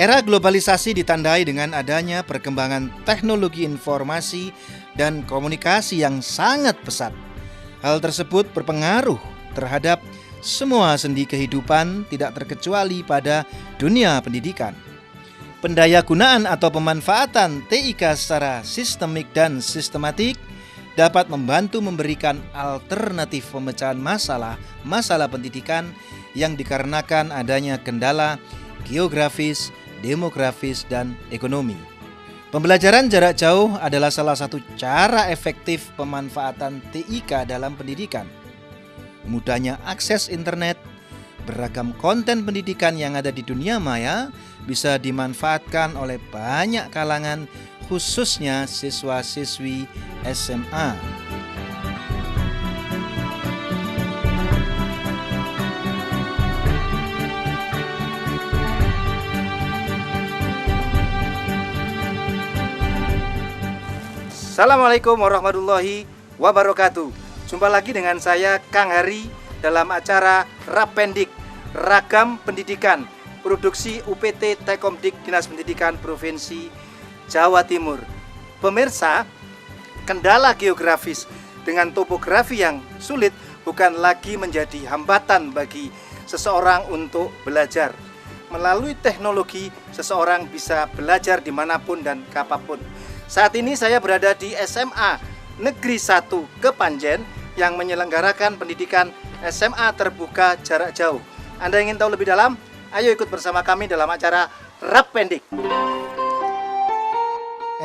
Era globalisasi ditandai dengan adanya perkembangan teknologi informasi dan komunikasi yang sangat pesat. Hal tersebut berpengaruh terhadap semua sendi kehidupan, tidak terkecuali pada dunia pendidikan. Pendayagunaan atau pemanfaatan TIK secara sistemik dan sistematik dapat membantu memberikan alternatif pemecahan masalah pendidikan yang dikarenakan adanya kendala geografis, demografis, dan ekonomi. Pembelajaran jarak jauh adalah salah satu cara efektif pemanfaatan TIK dalam pendidikan. Mudahnya akses internet, beragam konten pendidikan yang ada di dunia maya bisa dimanfaatkan oleh banyak kalangan, khususnya siswa-siswi SMA. Assalamualaikum warahmatullahi wabarakatuh. Jumpa lagi dengan saya Kang Hari dalam acara Rapendik, Ragam Pendidikan, produksi UPT Tekomdik Dinas Pendidikan Provinsi Jawa Timur. Pemirsa, kendala geografis dengan topografi yang sulit bukan lagi menjadi hambatan bagi seseorang untuk belajar. Melalui teknologi, seseorang bisa belajar dimanapun dan kapanpun. Saat ini saya berada di SMA Negeri 1 Kepanjen yang menyelenggarakan pendidikan SMA terbuka jarak jauh. Anda ingin tahu lebih dalam? Ayo ikut bersama kami dalam acara Rapendik.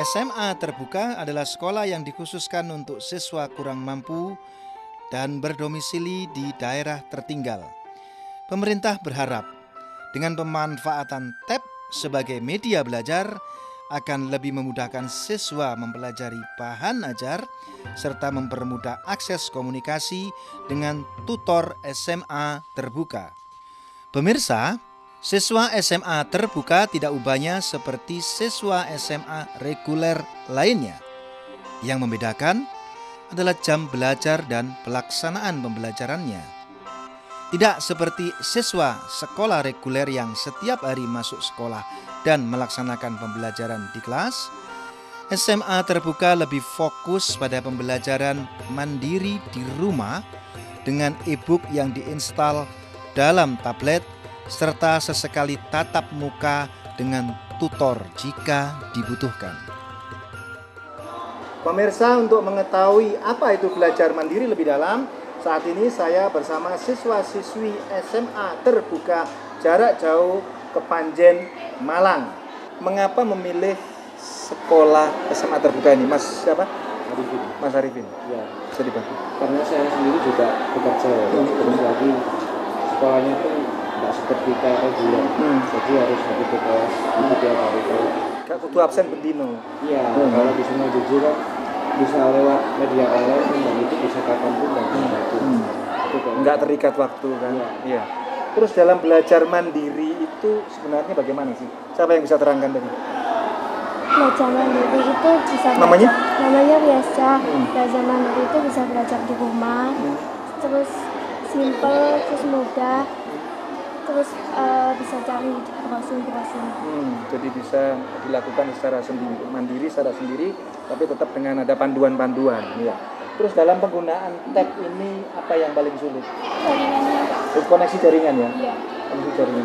SMA terbuka adalah sekolah yang dikhususkan untuk siswa kurang mampu dan berdomisili di daerah tertinggal. Pemerintah berharap dengan pemanfaatan tab sebagai media belajar akan lebih memudahkan siswa mempelajari bahan ajar serta mempermudah akses komunikasi dengan tutor SMA terbuka. Pemirsa, siswa SMA terbuka tidak ubahnya seperti siswa SMA reguler lainnya. Yang membedakan adalah jam belajar dan pelaksanaan pembelajarannya. Tidak seperti siswa sekolah reguler yang setiap hari masuk sekolah dan melaksanakan pembelajaran di kelas, SMA terbuka lebih fokus pada pembelajaran mandiri di rumah dengan e-book yang diinstal dalam tablet serta sesekali tatap muka dengan tutor jika dibutuhkan. Pemirsa, untuk mengetahui apa itu belajar mandiri lebih dalam, saat ini saya bersama siswa-siswi SMA terbuka jarak jauh Kepanjen, Malang. Mengapa memilih sekolah SMA terbuka ini, Mas siapa? Arifin. Mas Arifin. Ya. Bisa dibantu. Karena saya sendiri juga bekerja, terus lagi sekolahnya pun tidak seperti kayak reguler. Jadi harus habis ke kelas tiap hari. Gak kudu absen bendino. Iya. Kalau di sana jujur kan bisa lewat media online dan itu bisa kapanpun dan itu. Nggak terikat waktu kan? Iya. Terus dalam belajar mandiri itu sebenarnya bagaimana sih? Siapa yang bisa terangkan tadi? Belajar mandiri itu bisa Namanya biasa. Belajar mandiri itu bisa belajar di rumah, terus simple, terus mudah, terus bisa cari browsing. Jadi bisa dilakukan secara mandiri, secara sendiri, tapi tetap dengan ada panduan-panduan. Ya. Terus dalam penggunaan tab ini apa yang paling sulit? Jaringannya. Koneksi jaringan ya? Iya. Koneksi jaringan.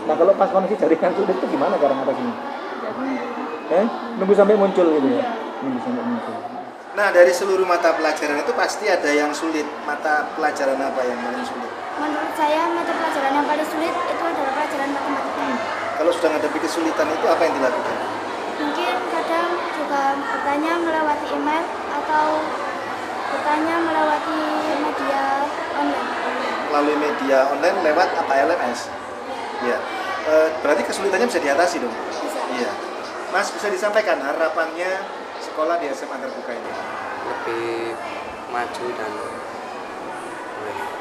Nah kalau pas koneksi jaringan sulit itu gimana cara ngatasinnya? Nunggu sampai muncul gitu ya? Nunggu sampai muncul. Nah dari seluruh mata pelajaran itu pasti ada yang sulit. Mata pelajaran apa yang paling sulit? Menurut saya mata pelajaran yang paling sulit itu adalah pelajaran matematika. Kalau sudah menghadapi kesulitan itu apa yang dilakukan? Mungkin kadang juga bertanya melewati email atau bertanya melewati media online. Melalui media online lewat apa, LMS? Iya. Berarti kesulitannya bisa diatasi dong? Bisa. Iya. Mas, bisa disampaikan harapannya sekolah di SMA terbuka ini? Lebih maju dan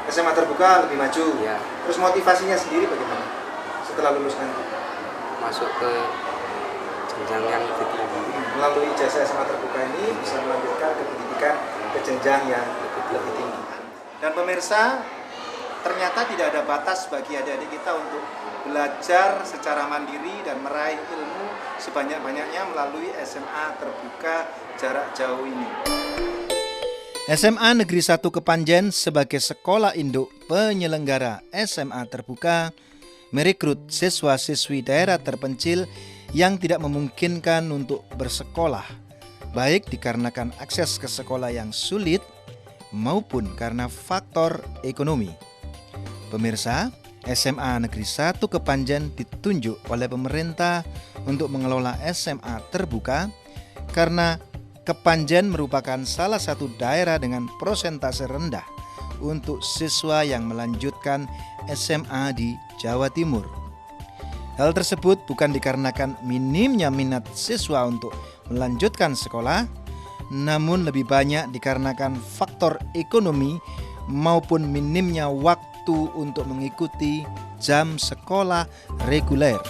SMA terbuka lebih maju. ya Terus motivasinya sendiri bagaimana setelah lulus nanti? masuk ke jenjang yang lebih tinggi. Melalui ijazah SMA terbuka ini bisa melanjutkan ke pendidikan ke jenjang yang lebih tinggi. Dan pemirsa, ternyata tidak ada batas bagi adik-adik kita untuk belajar secara mandiri dan meraih ilmu sebanyak-banyaknya melalui SMA terbuka jarak jauh ini. SMA Negeri 1 Kepanjen sebagai sekolah induk penyelenggara SMA terbuka merekrut siswa-siswi daerah terpencil yang tidak memungkinkan untuk bersekolah, baik dikarenakan akses ke sekolah yang sulit maupun karena faktor ekonomi. Pemirsa, SMA Negeri 1 Kepanjen ditunjuk oleh pemerintah untuk mengelola SMA terbuka karena Kepanjen merupakan salah satu daerah dengan prosentase rendah untuk siswa yang melanjutkan SMA di Jawa Timur. Hal tersebut bukan dikarenakan minimnya minat siswa untuk melanjutkan sekolah, namun lebih banyak dikarenakan faktor ekonomi maupun minimnya waktu untuk mengikuti jam sekolah reguler.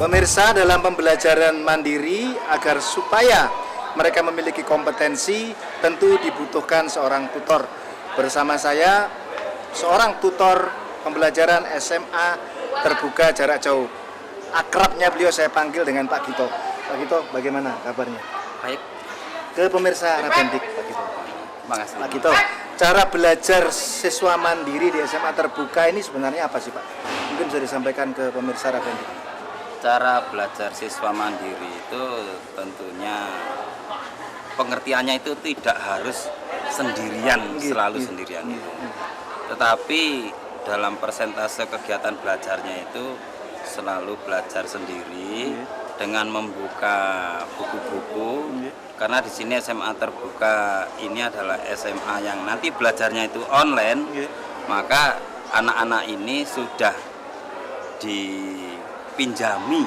Pemirsa, dalam pembelajaran mandiri agar supaya mereka memiliki kompetensi, tentu dibutuhkan seorang tutor. Bersama saya, seorang tutor pembelajaran SMA terbuka jarak jauh. Akrabnya beliau saya panggil dengan Pak Gito. Pak Gito, bagaimana kabarnya? Baik. Ke pemirsa Rabendik, Pak Gito. Makasih. Pak Gito, cara belajar siswa mandiri di SMA terbuka ini sebenarnya apa sih, Pak? Mungkin bisa disampaikan ke pemirsa Rabendik. Cara belajar siswa mandiri itu tentunya pengertiannya itu tidak harus sendirian, selalu sendirian itu. Tetapi dalam persentase kegiatan belajarnya itu selalu belajar sendiri dengan membuka buku-buku, karena di sini SMA terbuka ini adalah SMA yang nanti belajarnya itu online, maka anak-anak ini sudah dipinjami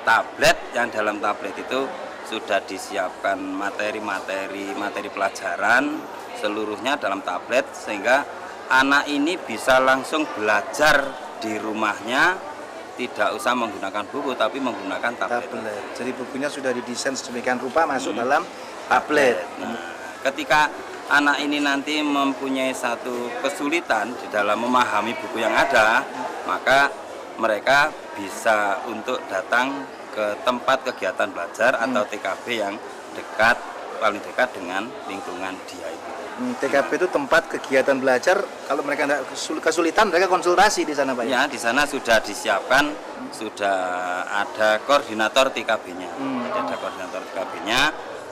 tablet, yang dalam tablet itu sudah disiapkan materi pelajaran seluruhnya dalam tablet, sehingga anak ini bisa langsung belajar di rumahnya, tidak usah menggunakan buku tapi menggunakan tablet. Jadi bukunya sudah didesain sedemikian rupa masuk dalam tablet. Nah, ketika anak ini nanti mempunyai satu kesulitan di dalam memahami buku yang ada, maka mereka bisa untuk datang ke tempat kegiatan belajar atau TKB yang paling dekat dengan lingkungan dia itu. TKB itu tempat kegiatan belajar. Kalau mereka tidak kesulitan, mereka konsultasi di sana, Pak. Ya, di sana sudah disiapkan, sudah ada koordinator TKB-nya. Ada koordinator TKB-nya.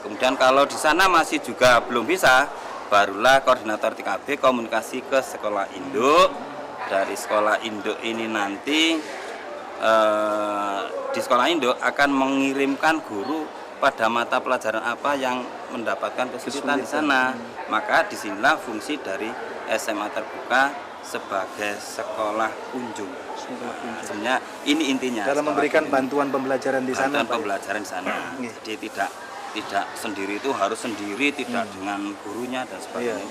Kemudian kalau di sana masih juga belum bisa, barulah koordinator TKB komunikasi ke sekolah induk. Dari sekolah induk ini nanti di sekolah induk akan mengirimkan guru pada mata pelajaran apa yang mendapatkan kesulitan di sana. Maka disinilah fungsi dari SMA terbuka sebagai sekolah kunjung. Sebenarnya ini intinya. Dalam memberikan bantuan pembelajaran di sana. Bantuan pembelajaran di sana. Jadi tidak sendiri, itu harus sendiri, tidak dengan gurunya dan sebagainya.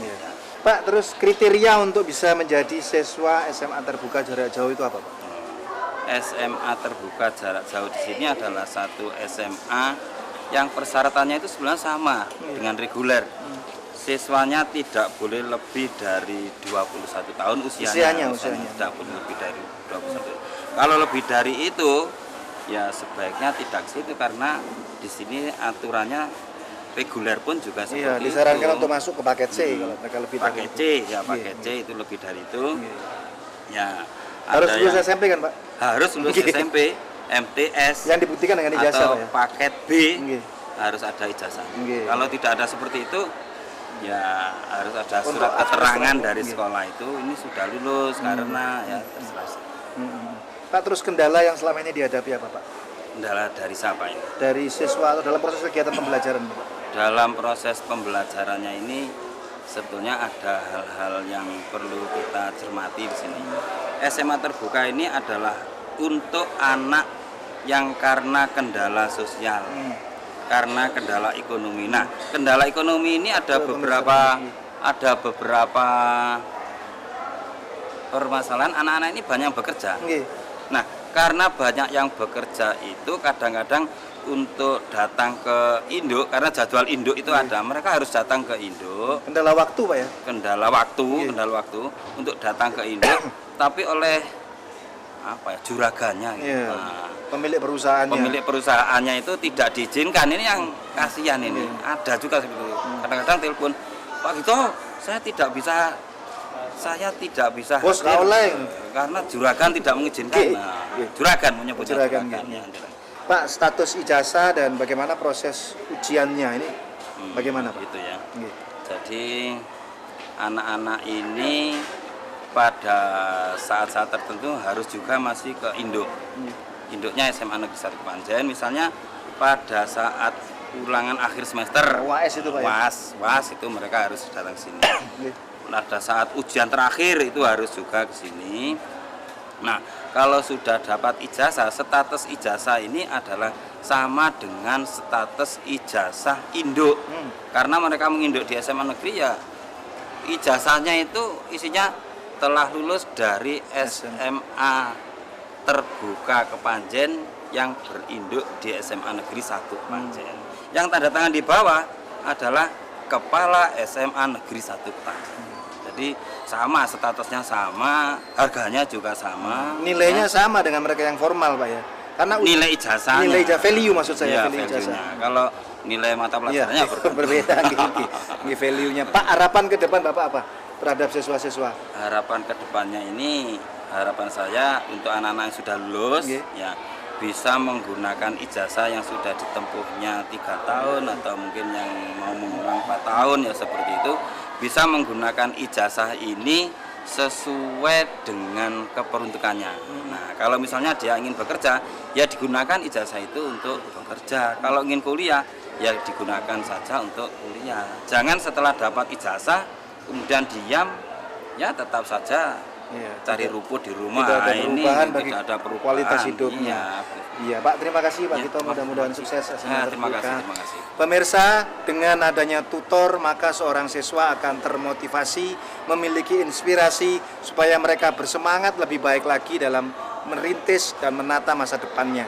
Pak, terus kriteria untuk bisa menjadi siswa SMA terbuka jarak jauh itu apa, Pak? SMA terbuka jarak jauh di sini adalah satu SMA yang persyaratannya itu sebenarnya sama dengan reguler. Siswanya tidak boleh lebih dari 21 tahun usianya. Tidak boleh lebih dari 21. Kalau lebih dari itu, ya sebaiknya tidak ke situ, karena di sini aturannya reguler pun juga seperti itu. Disarankan untuk masuk ke paket C kalau mereka lebih dari paket C, ya paket C itu lebih dari itu. Ya, harus lulus SMP kan, Pak? Harus lulus SMP, MTS. Yang dibuktikan dengan ijazah, atau ya? paket B harus ada ijazah. Kalau tidak ada seperti itu, ya harus ada surat keterangan dari sekolah itu ini sudah lulus karena ya terserah. Pak, terus kendala yang selama ini dihadapi apa, Pak? Kendala dari siapa ini? Dari siswa atau dalam proses kegiatan pembelajaran, Pak? Dalam proses pembelajarannya ini sebetulnya ada hal-hal yang perlu kita cermati di sini. SMA terbuka ini adalah untuk anak yang karena kendala sosial, karena kendala ekonomi. Nah, kendala ekonomi ini ada beberapa permasalahan. Anak-anak ini banyak yang bekerja. Nah, karena banyak yang bekerja itu kadang-kadang untuk datang ke induk, karena jadwal induk itu ada, mereka harus datang ke induk. Kendala waktu Pak ya? Kendala waktu untuk datang ke induk, tapi oleh juragannya gitu. Nah, pemilik perusahaannya itu tidak diizinkan. Ini yang kasihan ini. Ada juga seperti itu. Kadang-kadang telepon, Pak Gito, saya tidak bisa Bos hadir oleh karena juragan tidak mengizinkan. Juragan menyebutnya juragan. Pak, status ijazah dan bagaimana proses ujiannya ini bagaimana Pak? Gitu ya. Jadi anak-anak ini pada saat-saat tertentu harus juga masih ke induk. Induknya SMA Negeri 1 Kepanjen, misalnya pada saat ulangan akhir semester, UAS itu Pak ya? UAS itu mereka harus datang ke sini. Pada saat ujian terakhir itu harus juga ke sini. Nah, kalau sudah dapat ijazah, status ijazah ini adalah sama dengan status ijazah induk. Karena mereka menginduk di SMA negeri ya, ijazahnya itu isinya telah lulus dari SMA Terbuka Kepanjen yang berinduk di SMA Negeri 1 Kepanjen. Yang tanda tangan di bawah adalah Kepala SMA Negeri 1 Kepanjen. Jadi sama, statusnya sama, harganya juga sama. Nilainya sama dengan mereka yang formal Pak ya? Karena nilai ijazahnya. Nilai value maksud saya, value ijazah. Kalau nilai mata pelajarannya berbeda. Value-nya. Pak, harapan ke depan Bapak apa terhadap siswa-siswa? Harapan ke depannya ini, harapan saya untuk anak-anak yang sudah lulus ya bisa menggunakan ijazah yang sudah ditempuhnya 3 tahun atau mungkin yang mau mengulang 4 tahun ya seperti itu, bisa menggunakan ijazah ini sesuai dengan keperuntukannya. Nah, kalau misalnya dia ingin bekerja, ya digunakan ijazah itu untuk bekerja. Kalau ingin kuliah, ya digunakan saja untuk kuliah. Jangan setelah dapat ijazah kemudian diam, ya tetap saja cari rumput di rumah. Tidak ada perubahan bagi tidak ada perubahan. Kualitas hidupnya. Iya Pak, terima kasih Pak Gito, mudah-mudahan sukses. Terima kasih. Pemirsa, dengan adanya tutor maka seorang siswa akan termotivasi, memiliki inspirasi supaya mereka bersemangat lebih baik lagi dalam merintis dan menata masa depannya.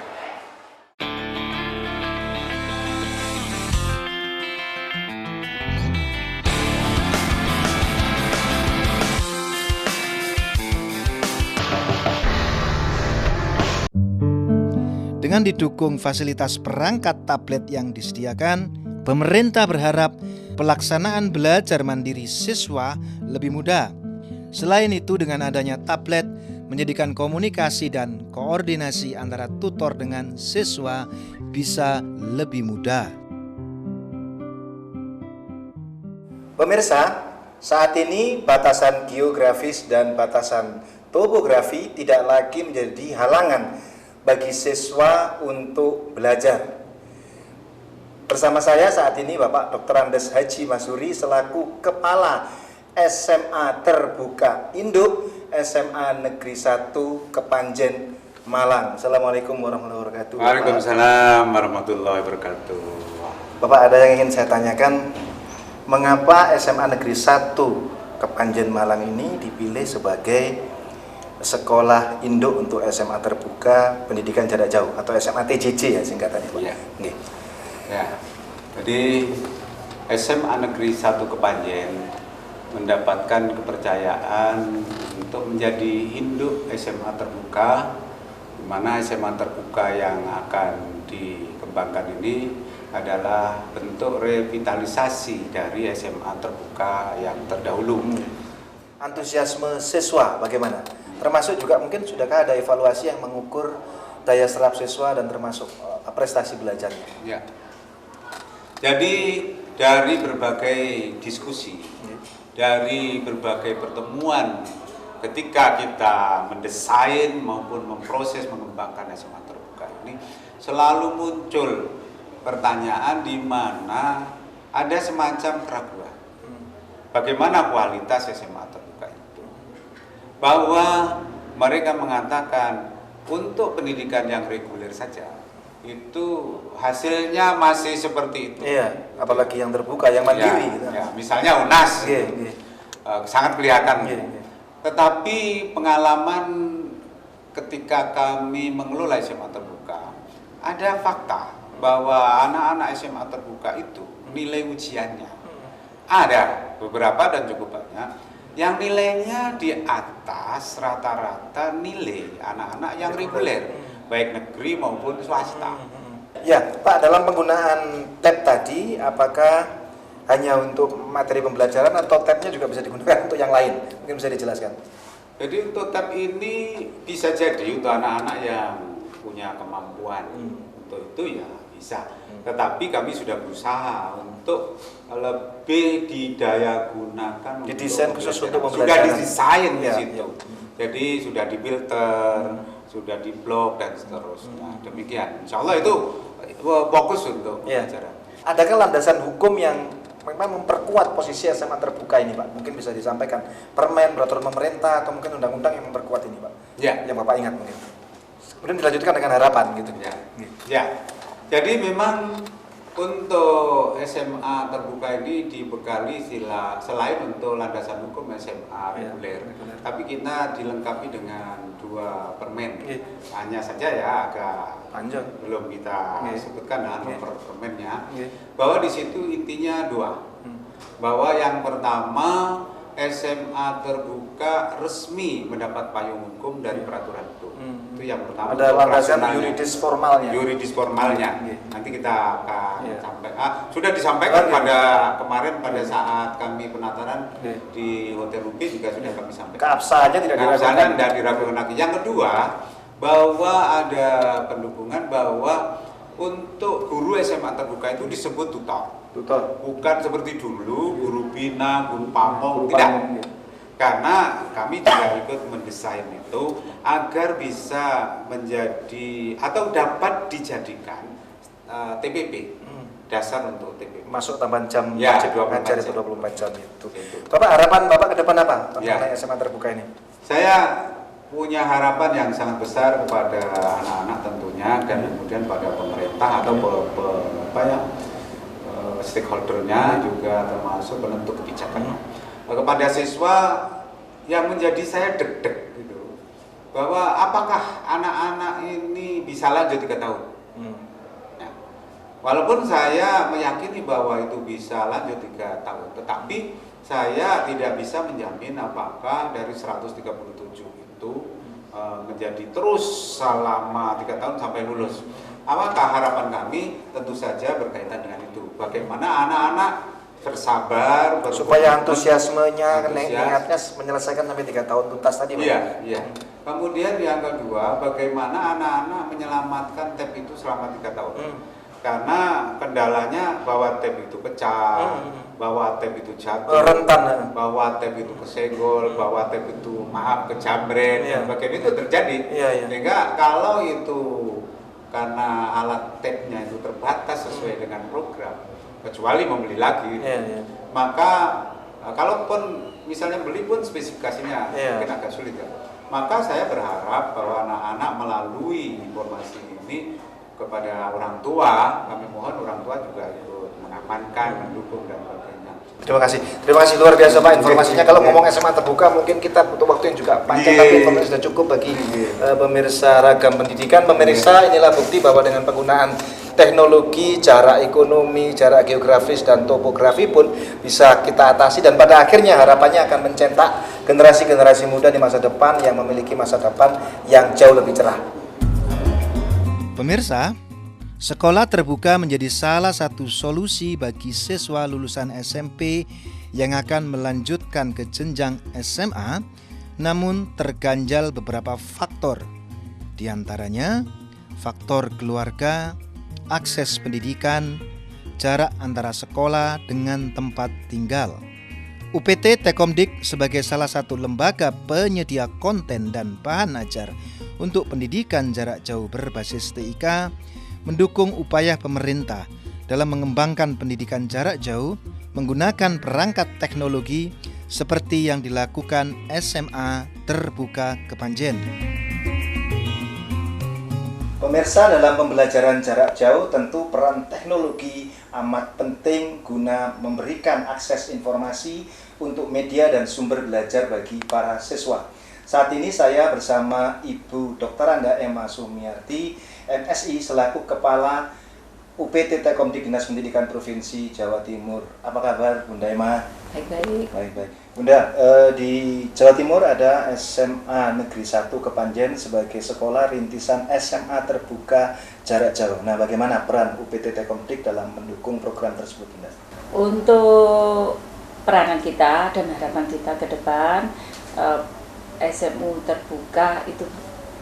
Dengan didukung fasilitas perangkat tablet yang disediakan, pemerintah berharap pelaksanaan belajar mandiri siswa lebih mudah. Selain itu, dengan adanya tablet menjadikan komunikasi dan koordinasi antara tutor dengan siswa bisa lebih mudah. Pemirsa, saat ini batasan geografis dan batasan topografi tidak lagi menjadi halangan bagi siswa untuk belajar. Bersama saya saat ini Bapak Dr. Andes Haji Masuri selaku Kepala SMA Terbuka Induk SMA Negeri 1 Kepanjen Malang. Assalamualaikum warahmatullahi wabarakatuh. Waalaikumsalam warahmatullahi wabarakatuh. Bapak, ada yang ingin saya tanyakan, mengapa SMA Negeri 1 Kepanjen Malang ini dipilih sebagai sekolah induk untuk SMA Terbuka Pendidikan Jarak Jauh atau SMA TJJ ya singkatannya Pak? Iya. Ya. Jadi SMA Negeri 1 Kepanjen mendapatkan kepercayaan untuk menjadi induk SMA Terbuka, di mana SMA Terbuka yang akan dikembangkan ini adalah bentuk revitalisasi dari SMA Terbuka yang terdahulu. Antusiasme siswa bagaimana? Termasuk juga mungkin sudahkah ada evaluasi yang mengukur daya serap siswa dan termasuk prestasi belajarnya? Ya. Jadi dari berbagai diskusi, dari berbagai pertemuan ketika kita mendesain maupun memproses mengembangkan SMA Terbuka ini, selalu muncul pertanyaan di mana ada semacam keraguan. Bagaimana kualitas SMA Terbuka itu? Bahwa mereka mengatakan untuk pendidikan yang reguler saja itu hasilnya masih seperti itu. Iya, apalagi yang terbuka, yang mandiri. Ya, gitu. ya, misalnya UNAS, sangat kelihatan. Tetapi pengalaman ketika kami mengelola SMA Terbuka, ada fakta bahwa anak-anak SMA terbuka itu nilai ujiannya ada beberapa dan cukup banyak yang nilainya di atas rata-rata nilai anak-anak yang reguler, baik negeri maupun swasta. Ya, Pak, dalam penggunaan tab tadi, apakah hanya untuk materi pembelajaran atau tabnya juga bisa digunakan untuk yang lain? Mungkin bisa dijelaskan. Jadi untuk tab ini bisa jadi untuk anak-anak yang punya kemampuan untuk itu ya bisa. Tetapi kami sudah berusaha untuk lebih didaya gunakan. Didesain khusus untuk sudah pembelajaran. didesain di Ya, situ. Jadi sudah difilter, sudah diblok dan seterusnya. Demikian. Insya Allah itu fokus untuk pembelajaran. Adakah landasan hukum yang memang memperkuat posisi SMA terbuka ini, Pak? Mungkin bisa disampaikan permen, peraturan pemerintah, atau mungkin undang-undang yang memperkuat ini, Pak? Ya. Yang Bapak ingat mungkin. Kemudian dilanjutkan dengan harapan gitu. Ya. Jadi memang untuk SMA terbuka ini dibekali selain untuk landasan hukum SMA reguler, tapi kita dilengkapi dengan 2 permen. Hanya saja ya agak panjang, belum kita sebutkan nomor permennya. Bahwa di situ intinya 2. Bahwa yang pertama SMA terbuka resmi mendapat payung hukum dari peraturan itu. Itu yang pertama. Ada landasan yuridis formalnya. Yuridis formalnya. Nanti kita akan sudah disampaikan pada kemarin pada saat kami penataran di Hotel Ruby juga sudah kami sampaikan. Keabsahannya tidak diragukan. Tidak diragukan lagi. Yang kedua, bahwa ada pendukungan bahwa untuk guru SMA terbuka itu disebut tutor. Bukan seperti dulu guru bina, guru pamong, tidak. Karena kami juga ikut mendesain itu agar bisa menjadi atau dapat dijadikan TPP, dasar untuk TPP. Masuk tambahan jam wajib 24 jam itu. Bapak, harapan Bapak ke depan apa mengenai SMA terbuka ini? Saya punya harapan yang sangat besar kepada anak-anak tentunya, dan kemudian pada pemerintah atau stakeholdernya juga termasuk penentu kebijakannya. Kepada siswa yang menjadi saya deg-deg gitu, bahwa apakah anak-anak ini bisa lanjut 3 tahun. Nah, walaupun saya meyakini bahwa itu bisa lanjut 3 tahun, tetapi saya tidak bisa menjamin apakah dari 137 itu menjadi terus selama 3 tahun sampai lulus. Apakah harapan kami tentu saja berkaitan dengan itu. Bagaimana anak-anak bersabar, supaya antusiasmenya, niatnya menyelesaikan sampai 3 tahun tuntas tadi. Iya. Kemudian yang kedua, bagaimana anak-anak menyelamatkan tab itu selama 3 tahun. Karena kendalanya bahwa tab itu pecah, bahwa tab itu jatuh, rentan, bahwa tab itu kesenggol, bahwa tab itu kejamret, dan sebagainya itu terjadi. Sehingga kalau itu karena alat tabnya itu terbatas sesuai dengan program, kecuali membeli lagi, maka kalaupun misalnya beli pun spesifikasinya mungkin agak sulit ya. Maka saya berharap bahwa anak-anak melalui informasi ini kepada orang tua, kami mohon orang tua juga ikut mengamankan, mendukung dan sebagainya. Terima kasih luar biasa Pak informasinya. Kalau ngomong SMA terbuka mungkin kita butuh waktu yang juga panjang, tapi informasi sudah cukup bagi pemirsa Ragam Pendidikan. Pemirsa, inilah bukti bahwa dengan penggunaan teknologi, jarak ekonomi, jarak geografis dan topografi pun bisa kita atasi, dan pada akhirnya harapannya akan mencetak generasi-generasi muda di masa depan yang memiliki masa depan yang jauh lebih cerah. Pemirsa, sekolah terbuka menjadi salah satu solusi bagi siswa lulusan SMP yang akan melanjutkan ke jenjang SMA, namun terganjal beberapa faktor. Di antaranya, faktor keluarga, akses pendidikan, jarak antara sekolah dengan tempat tinggal. UPT Tekomdik sebagai salah satu lembaga penyedia konten dan bahan ajar untuk pendidikan jarak jauh berbasis TIK mendukung upaya pemerintah dalam mengembangkan pendidikan jarak jauh menggunakan perangkat teknologi seperti yang dilakukan SMA Terbuka Kepanjen. Pemirsa, dalam pembelajaran jarak jauh tentu peran teknologi amat penting guna memberikan akses informasi untuk media dan sumber belajar bagi para siswa. Saat ini saya bersama Ibu Dr. Anda Emma Sumiarti, MSI, selaku Kepala UPT Tekomdik Dinas Pendidikan Provinsi Jawa Timur. Apa kabar Bunda Emma? Baik-baik. Baik-baik. Bunda, di Jawa Timur ada SMA Negeri 1 Kepanjen sebagai sekolah rintisan SMA terbuka jarak jauh. Nah, bagaimana peran UPT Tekomdik dalam mendukung program tersebut, Bunda? Untuk peranan kita dan harapan kita ke depan, SMU terbuka itu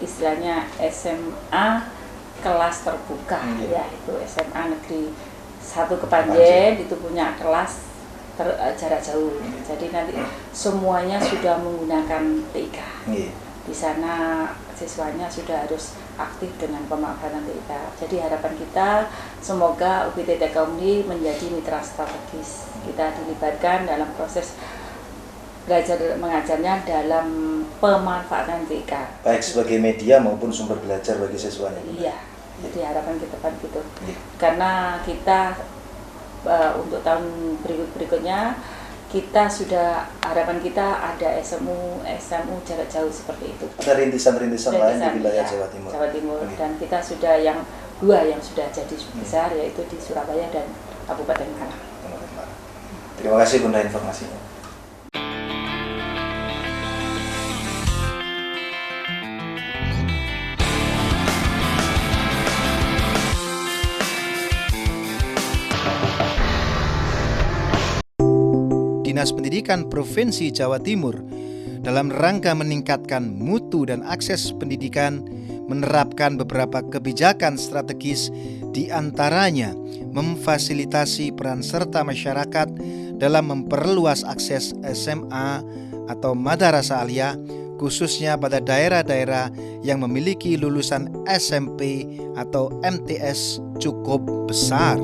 istilahnya SMA kelas terbuka, ya itu SMA Negeri 1 Kepanjen itu punya kelas jarak jauh. Jadi nanti semuanya sudah menggunakan TIK. Di sana siswanya sudah harus aktif dengan pemanfaatan TIK. Jadi harapan kita semoga UPT Tekomdik menjadi mitra strategis. Kita dilibatkan dalam proses belajar mengajarnya dalam pemanfaatan TIK. Baik sebagai media maupun sumber belajar bagi siswanya. Iya. Jadi harapan kita depan gitu. Karena kita untuk tahun berikutnya kita sudah harapan kita ada SMU jarak jauh seperti itu. Ada rintisan-rintisan lain di wilayah Jawa Timur. Jawa Timur. Dan kita sudah yang dua yang sudah jadi besar yaitu di Surabaya dan Kabupaten Malang. Terima kasih Bunda informasinya. Dinas Pendidikan Provinsi Jawa Timur dalam rangka meningkatkan mutu dan akses pendidikan menerapkan beberapa kebijakan strategis, di antaranya memfasilitasi peran serta masyarakat dalam memperluas akses SMA atau madrasah aliyah khususnya pada daerah-daerah yang memiliki lulusan SMP atau MTS cukup besar.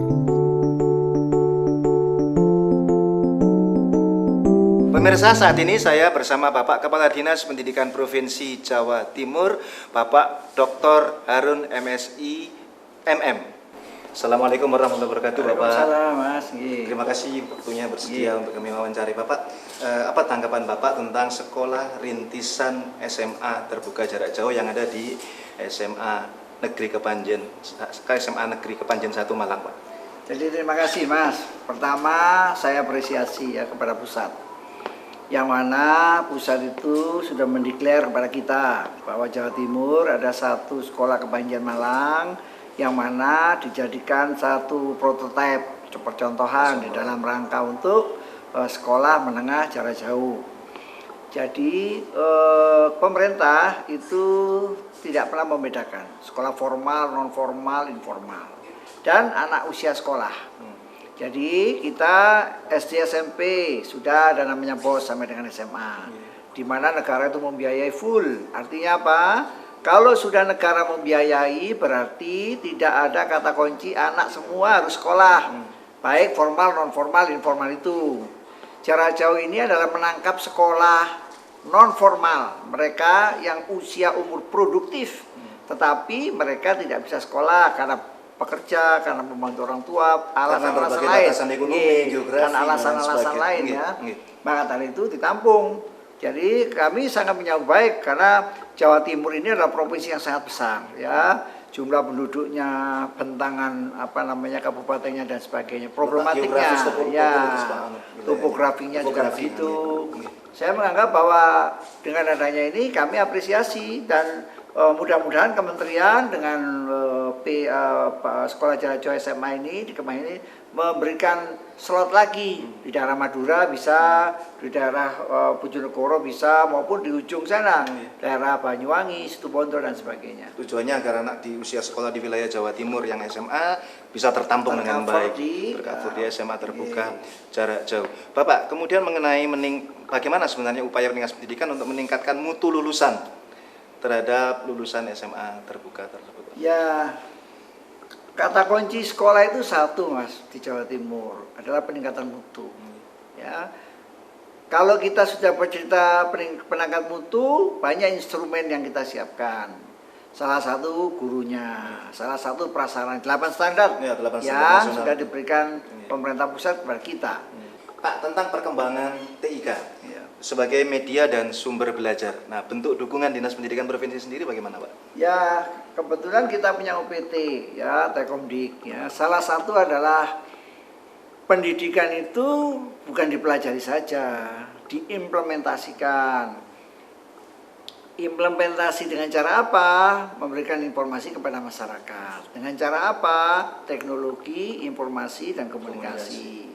Pemirsa, saat ini saya bersama Bapak Kepala Dinas Pendidikan Provinsi Jawa Timur, Bapak Dr. Harun MSI MM. Assalamualaikum warahmatullahi wabarakatuh, Bapak. Waalaikumsalam, Mas. Terima kasih waktunya bersedia untuk kami wawancari Bapak. Apa tanggapan Bapak tentang sekolah rintisan SMA terbuka jarak jauh yang ada di SMA Negeri Kepanjen 1 Malang, Pak? Jadi terima kasih, Mas. Pertama, saya apresiasi ya kepada pusat. Yang mana pusat itu sudah mendeklar kepada kita bahwa Jawa Timur ada satu sekolah Kepanjen Malang yang mana dijadikan satu prototipe percontohan di dalam rangka untuk sekolah menengah jarak jauh. Jadi pemerintah itu tidak pernah membedakan sekolah formal, non formal, informal dan anak usia sekolah. Jadi kita SD SMP sudah ada namanya BOS sampai dengan SMA, di mana negara itu membiayai full. Artinya apa? Kalau sudah negara membiayai berarti tidak ada kata kunci anak semua harus sekolah, baik formal, non formal, informal itu. Jarak jauh ini adalah menangkap sekolah non formal, mereka yang usia umur produktif, tetapi mereka tidak bisa sekolah karena pekerja, karena membantu orang tua, alasan-alasan lain, karena alasan-alasan lain ya. Maka tadi itu ditampung. Jadi kami sangat menyambut baik karena Jawa Timur ini adalah provinsi yang sangat besar ya. Jumlah penduduknya, bentangan kabupatennya dan sebagainya, problematiknya ya, topografinya juga begitu. Saya menganggap bahwa dengan adanya ini kami apresiasi dan mudah-mudahan kementerian dengan sekolah jarak jauh SMA ini di Kepanjen ini memberikan slot lagi di daerah Madura bisa, di daerah Bojonegoro bisa, maupun di ujung sana daerah Banyuwangi, Situbondo dan sebagainya. Tujuannya agar anak di usia sekolah di wilayah Jawa Timur yang SMA bisa tertampung dengan baik, berkabur di SMA terbuka jarak jauh. Bapak, kemudian mengenai bagaimana sebenarnya upaya Dinas Pendidikan untuk meningkatkan mutu lulusan terhadap lulusan SMA terbuka tersebut? Ya, kata kunci sekolah itu satu, Mas, di Jawa Timur adalah peningkatan mutu. Ya, kalau kita sudah bercerita peningkatan mutu, banyak instrumen yang kita siapkan. Salah satu gurunya, salah satu prasarana 8 standar, yang sudah diberikan pemerintah pusat kepada kita. Pak, tentang perkembangan TIK sebagai media dan sumber belajar. Nah, bentuk dukungan Dinas Pendidikan Provinsi sendiri bagaimana, Pak? Ya, kebetulan kita punya UPT ya, Telkomdik ya. Salah satu adalah pendidikan itu bukan dipelajari saja, diimplementasikan. Implementasi dengan cara apa? Memberikan informasi kepada masyarakat. Dengan cara apa? Teknologi, informasi, dan komunikasi.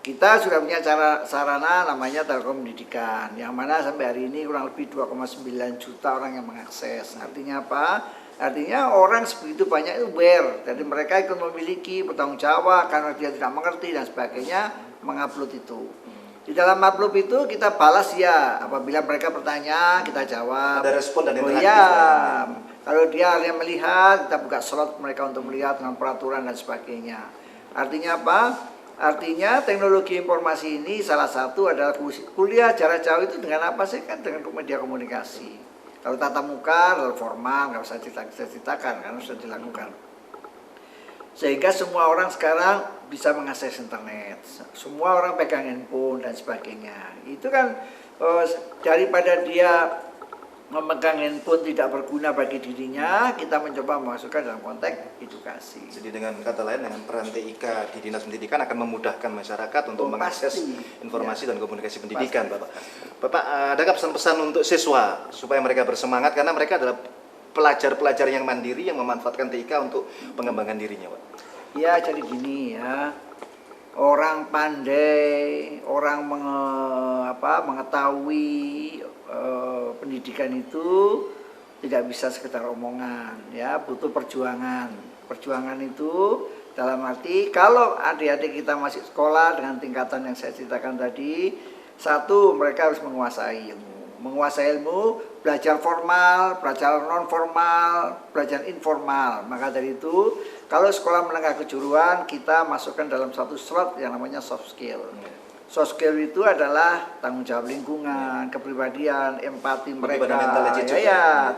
Kita sudah punya sarana namanya Telkom Pendidikan, yang mana sampai hari ini kurang lebih 2,9 juta orang yang mengakses. Artinya apa? Artinya orang sebegitu banyak aware, jadi mereka ikut memiliki bertanggung jawab karena dia tidak mengerti dan sebagainya, mengupload itu. Di dalam upload itu kita balas ya, apabila mereka bertanya kita jawab. Ada respon dan interaktif. Ya. Kalau dia yang melihat, kita buka slot mereka untuk melihat dengan peraturan dan sebagainya. Artinya apa? Artinya teknologi informasi ini salah satu adalah kuliah jarak jauh itu dengan apa sih? Kan dengan media komunikasi. Kalau tatap muka, lalu formal, nggak usah ceritakan karena sudah dilakukan. Sehingga semua orang sekarang bisa mengakses internet, semua orang pegang handphone dan sebagainya. Itu kan daripada dia memegang handphone tidak berguna bagi dirinya, kita mencoba memasukkan dalam konteks edukasi. Jadi dengan kata lain, dengan peran TIK di Dinas Pendidikan akan memudahkan masyarakat untuk mengakses informasi dan komunikasi pendidikan, Bapak. Bapak, adakah pesan-pesan untuk siswa supaya mereka bersemangat karena mereka adalah pelajar-pelajar yang mandiri yang memanfaatkan TIK untuk pengembangan dirinya, Pak? Ya, jadi gini ya. Orang pandai, orang mengetahui pendidikan itu tidak bisa sekedar omongan, ya, butuh perjuangan. Perjuangan itu dalam arti kalau adik-adik kita masih sekolah dengan tingkatan yang saya ceritakan tadi, satu, mereka harus menguasai ilmu. Menguasai ilmu, belajar formal, belajar non formal, belajar informal. Maka dari itu, kalau sekolah menengah kejuruan, kita masukkan dalam satu slot yang namanya soft skill. Soft skill itu adalah tanggung jawab lingkungan, kepribadian, empati mereka. Ya,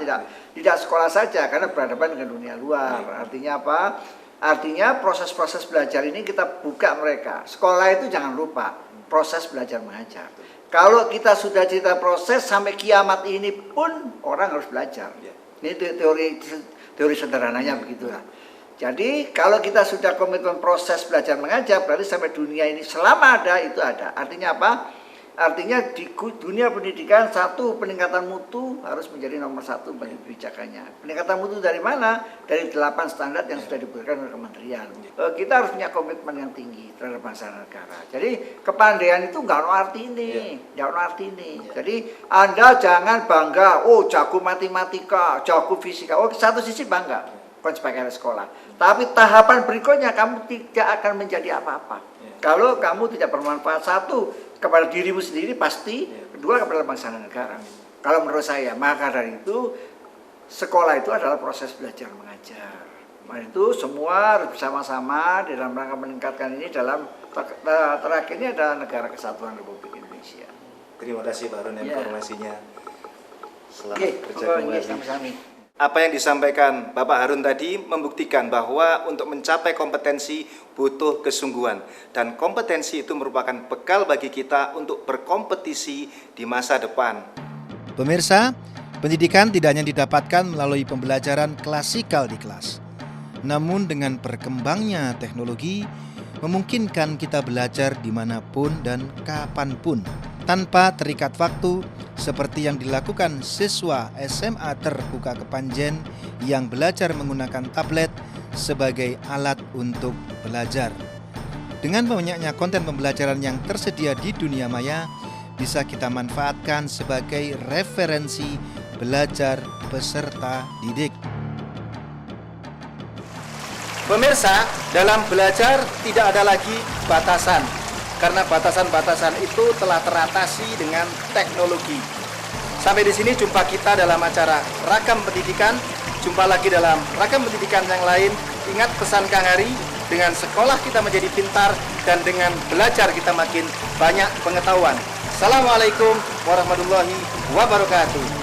tidak sekolah saja karena berhadapan dengan dunia luar. Artinya apa? Artinya proses-proses belajar ini kita buka mereka. Sekolah itu jangan lupa proses belajar mengajar. Kalau kita sudah cerita proses sampai kiamat ini pun orang harus belajar. Ini teori sederhananya begitulah. Jadi kalau kita sudah komitmen proses belajar mengajar, berarti sampai dunia ini selama ada itu ada. Artinya apa? Artinya di dunia pendidikan satu, peningkatan mutu harus menjadi nomor satu bagi kebijakannya. Peningkatan mutu dari mana? Dari 8 standar yang sudah diberikan oleh kementerian. Kita harus punya komitmen yang tinggi terhadap bangsa dan negara. Jadi kepandaian itu nggak ada arti ini, nggak ada arti ini. Jadi Anda jangan bangga, oh jago matematika, jago fisika. Oh satu sisi bangga, kan sebagai sekolah. Tapi tahapan berikutnya kamu tidak akan menjadi apa-apa. Kalau kamu tidak bermanfaat, satu kepada dirimu sendiri pasti, kedua kepada bangsa dan negara. Kalau menurut saya, maka dari itu sekolah itu adalah proses belajar mengajar. Maka itu semua harus bersama-sama di dalam rangka meningkatkan ini dalam terakhir ini adalah Negara Kesatuan Republik Indonesia. Terima kasih Pak Harun informasinya. Selamat kerja kembali. Apa yang disampaikan Bapak Harun tadi membuktikan bahwa untuk mencapai kompetensi butuh kesungguhan. Dan kompetensi itu merupakan bekal bagi kita untuk berkompetisi di masa depan. Pemirsa, pendidikan tidak hanya didapatkan melalui pembelajaran klasikal di kelas. Namun dengan berkembangnya teknologi, memungkinkan kita belajar dimanapun dan kapanpun. Tanpa terikat waktu, seperti yang dilakukan siswa SMA Terbuka Kepanjen yang belajar menggunakan tablet sebagai alat untuk belajar. Dengan banyaknya konten pembelajaran yang tersedia di dunia maya, bisa kita manfaatkan sebagai referensi belajar peserta didik. Pemirsa, dalam belajar tidak ada lagi batasan. Karena batasan-batasan itu telah teratasi dengan teknologi. Sampai di sini jumpa kita dalam acara Ragam Pendidikan. Jumpa lagi dalam Ragam Pendidikan yang lain. Ingat pesan Kang Hari, dengan sekolah kita menjadi pintar dan dengan belajar kita makin banyak pengetahuan. Assalamualaikum warahmatullahi wabarakatuh.